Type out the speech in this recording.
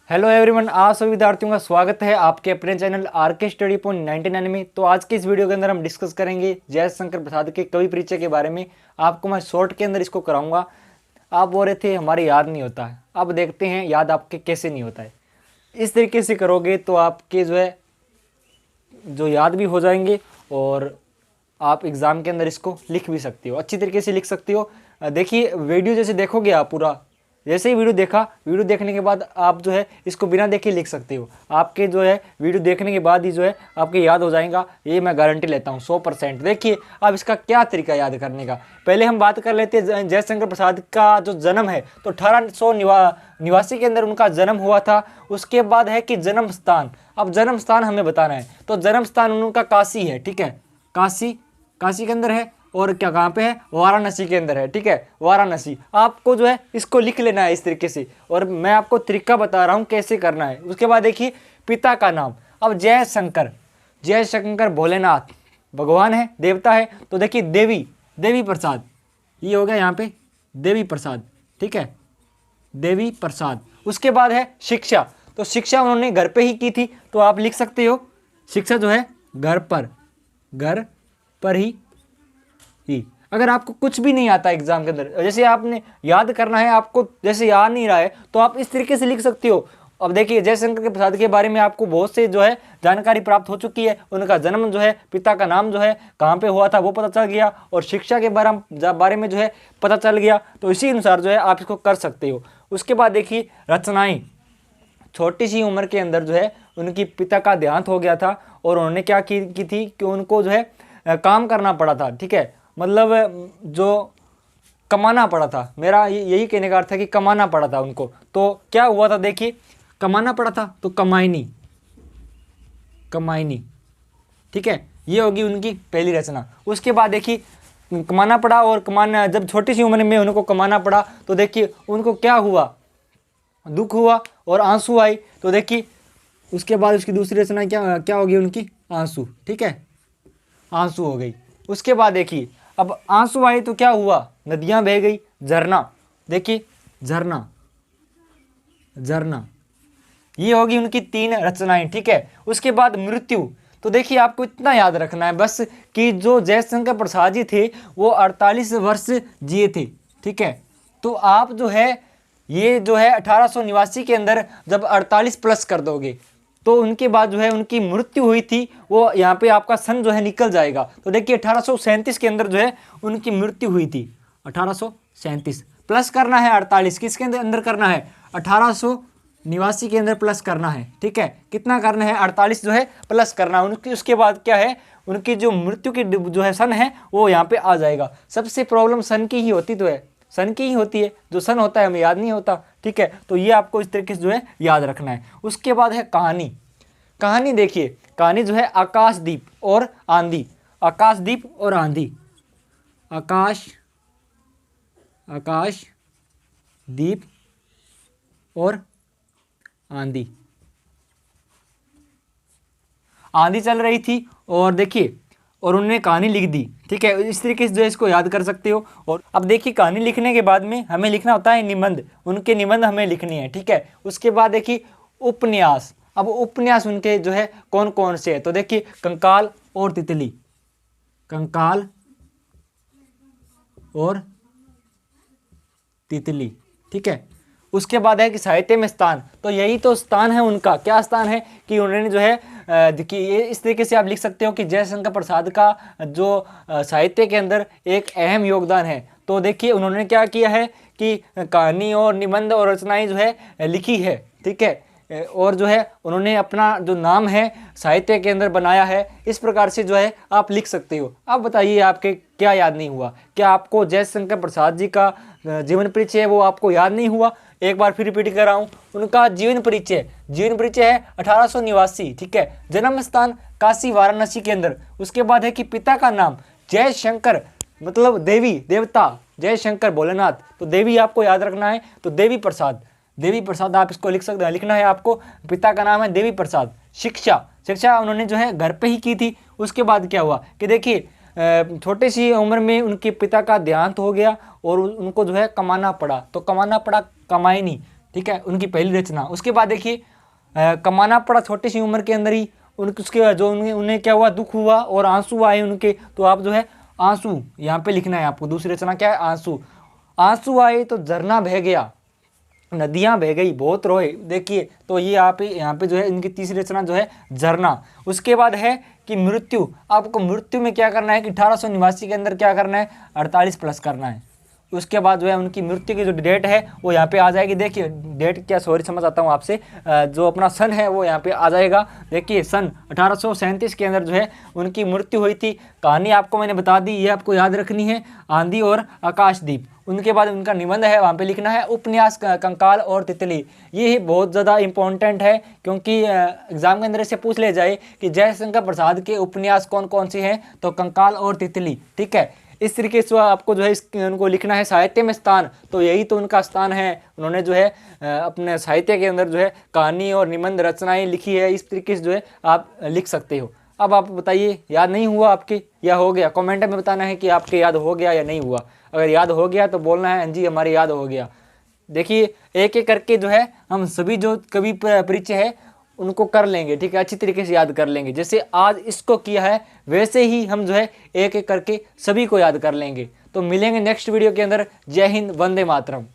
Hello everyone, आप सभी विद्यार्थियों का स्वागत है आपके अपने चैनल आरके स्टडी पॉइंट 99 में। तो आज के इस वीडियो के अंदर हम डिस्कस करेंगे जयशंकर प्रसाद के कवि परिचय के बारे में। आपको मैं शॉर्ट के अंदर इसको कराऊंगा। आप बोल रहे थे हमारे याद नहीं होता है, अब देखते हैं याद आपके कैसे नहीं होता है। इस तरीके से करोगे तो आपके जो याद भी हो जाएंगे और आप एग्ज़ाम के अंदर इसको लिख भी सकते हो, अच्छी तरीके से लिख सकते हो। देखिए वीडियो जैसे देखोगे आप पूरा, जैसे ही वीडियो देखा, वीडियो देखने के बाद आप इसको बिना देखे लिख सकते हो। आपके वीडियो देखने के बाद ही आपके याद हो जाएगा, ये मैं गारंटी लेता हूँ 100%। देखिए अब इसका क्या तरीका याद करने का। पहले हम बात कर लेते हैं जयशंकर प्रसाद का जो जन्म है, तो 1889 के अंदर उनका जन्म हुआ था। उसके बाद है कि जन्म स्थान, अब जन्म स्थान हमें बताना है, तो जन्म स्थान उनका काशी है, ठीक है। काशी के अंदर है, और क्या कहाँ पे है, वाराणसी के अंदर है, ठीक है, वाराणसी। आपको इसको लिख लेना है इस तरीके से, और मैं आपको तरीका बता रहा हूँ कैसे करना है। उसके बाद देखिए पिता का नाम, अब जयशंकर भोलेनाथ भगवान है, देवता है, तो देखिए देवी प्रसाद, ये हो गया यहाँ पे देवी प्रसाद, ठीक है, देवी प्रसाद। उसके बाद है शिक्षा, तो शिक्षा उन्होंने घर पे ही की थी, तो आप लिख सकते हो शिक्षा घर पर ही। अगर आपको कुछ भी नहीं आता एग्जाम के अंदर, जैसे आपने याद करना है, आपको जैसे याद नहीं रहा है, तो आप इस तरीके से लिख सकते हो। अब देखिए जयशंकर के प्रसाद के बारे में आपको बहुत से जानकारी प्राप्त हो चुकी है। उनका जन्म पिता का नाम कहाँ पे हुआ था वो पता चल गया, और शिक्षा के बारे में पता चल गया। तो इसी अनुसार आप इसको कर सकते हो। उसके बाद देखिए रचनाएं, छोटी सी उम्र के अंदर उनकी पिता का देहांत हो गया था, और उन्होंने क्या की थी कि उनको काम करना पड़ा था, ठीक है, मतलब जो कमाना पड़ा था। मेरा यही कहने का अर्थ है कि कमाना पड़ा था उनको। तो क्या हुआ था, देखिए कमाना पड़ा था तो कमाईनी, ठीक है, ये होगी उनकी पहली रचना। उसके बाद देखिए कमाना पड़ा, और कमाना जब छोटी सी उम्र में उनको कमाना पड़ा, तो देखिए उनको क्या हुआ, दुख हुआ और आंसू आई। तो देखिए उसके बाद उसकी दूसरी रचना क्या होगी उनकी, आंसू, ठीक है, आंसू हो गई। उसके बाद देखिए अब आंसू आए तो क्या हुआ, नदियां बह गई, झरना, देखिए झरना, ये होगी उनकी 3 रचनाएं, ठीक है। उसके बाद मृत्यु, तो देखिए आपको इतना याद रखना है बस कि जो जयशंकर प्रसाद जी थे वो 48 वर्ष जिए थे, ठीक है। तो आप ये 1889 के अंदर जब 48 प्लस कर दोगे, तो उनके बाद उनकी मृत्यु हुई थी, वो यहाँ पे आपका सन निकल जाएगा। तो देखिए 1837 के अंदर उनकी मृत्यु हुई थी। 1837 प्लस करना है 48, किसके अंदर करना है, 1889 के अंदर प्लस करना है, ठीक है। कितना करना है, 48 प्लस करना है उनकी। उसके बाद क्या है, उनकी जो मृत्यु की सन है वो यहाँ पे आ जाएगा। सबसे प्रॉब्लम सन की ही होती सन की ही होती है, जो सन होता है हमें याद नहीं होता, ठीक है। तो ये आपको इस तरीके से याद रखना है। उसके बाद है कहानी देखिए, कहानी आकाशदीप और आंधी, आकाशदीप और आंधी, आकाशदीप और आंधी चल रही थी, और देखिए और उन्होंने कहानी लिख दी, ठीक है। इस तरीके से इसको याद कर सकते हो। और अब देखिए कहानी लिखने के बाद में हमें लिखना होता है निबंध, उनके निबंध हमें लिखनी है, ठीक है। उसके बाद देखिए उपन्यास, अब उपन्यास उनके कौन कौन से है, तो देखिए कंकाल और तितली, ठीक है। उसके बाद है कि साहित्य में स्थान, तो यही तो स्थान है उनका, क्या स्थान है कि उन्होंने देखिए इस तरीके से आप लिख सकते हो कि जयशंकर प्रसाद का जो साहित्य के अंदर एक अहम योगदान है। तो देखिए उन्होंने क्या किया है कि कहानी और निबंध और रचनाएं लिखी है, ठीक है, और उन्होंने अपना जो नाम है साहित्य के अंदर बनाया है। इस प्रकार से आप लिख सकते हो। अब बताइए आपके क्या याद नहीं हुआ, क्या आपको जयशंकर प्रसाद जी का जीवन परिचय है वो आपको याद नहीं हुआ। एक बार फिर रिपीट कर रहा हूँ, उनका जीवन परिचय है 1889, ठीक है। जन्म स्थान काशी वाराणसी के अंदर। उसके बाद है कि पिता का नाम जयशंकर, मतलब देवता जयशंकर भोलेनाथ, तो देवी आपको याद रखना है, तो देवी प्रसाद आप इसको लिखना है आपको। पिता का नाम है देवी प्रसाद। शिक्षा उन्होंने घर पे ही की थी। उसके बाद क्या हुआ कि देखिए छोटी सी उम्र में उनके पिता का देहांत हो गया और उनको कमाना पड़ा, तो कमाना पड़ा कमाईनी, ठीक है, उनकी पहली रचना। उसके बाद देखिए कमाना पड़ा छोटी सी उम्र के अंदर ही, उसके जो उन्हें क्या हुआ, दुख हुआ और आंसू आए उनके, तो आप जो है आंसू यहाँ पे लिखना है आपको। दूसरी रचना क्या है, आंसू। आंसू आए तो झरना बह गया, नदियाँ बह गई, बहुत रोए। देखिए तो ये आप यहाँ पे जो है इनकी तीसरी रचना जो है झरना। उसके बाद है कि मृत्यु। आपको मृत्यु में क्या करना है कि 1889 के अंदर क्या करना है, 48 प्लस करना है। उसके बाद जो है उनकी मृत्यु की जो डेट है वो यहाँ पे आ जाएगी। देखिए डेट क्या, सॉरी समझ आता हूँ आपसे, जो अपना सन है वो यहाँ पे आ जाएगा। देखिए सन 1837 के अंदर जो है उनकी मृत्यु हुई थी। कहानी आपको मैंने बता दी, ये आपको याद रखनी है, आंधी और आकाशदीप। उनके बाद उनका निबंध है, वहाँ पे लिखना है उपन्यास कंकाल और तितली। ये बहुत ज़्यादा इंपॉर्टेंट है, क्योंकि एग्जाम के अंदर से पूछ ले जाए कि जयशंकर प्रसाद के उपन्यास कौन कौन से हैं, तो कंकाल और तितली। ठीक है, इस तरीके से आपको जो है उनको लिखना है। साहित्य में स्थान, तो यही तो उनका स्थान है। उन्होंने जो है अपने साहित्य के अंदर जो है कहानी और निबंध रचनाएं लिखी है। इस तरीके से जो है आप लिख सकते हो। अब आप बताइए, याद नहीं हुआ आपके या हो गया? कमेंट में बताना है कि आपके याद हो गया या नहीं हुआ। अगर याद हो गया तो बोलना है जी हमारे याद हो गया। देखिए एक एक करके जो है हम सभी जो कवि परिचय है उनको कर लेंगे। ठीक है, अच्छी तरीके से याद कर लेंगे। जैसे आज इसको किया है वैसे ही हम जो है एक एक करके सभी को याद कर लेंगे। तो मिलेंगे नेक्स्ट वीडियो के अंदर। जय हिंद, वंदे मातरम।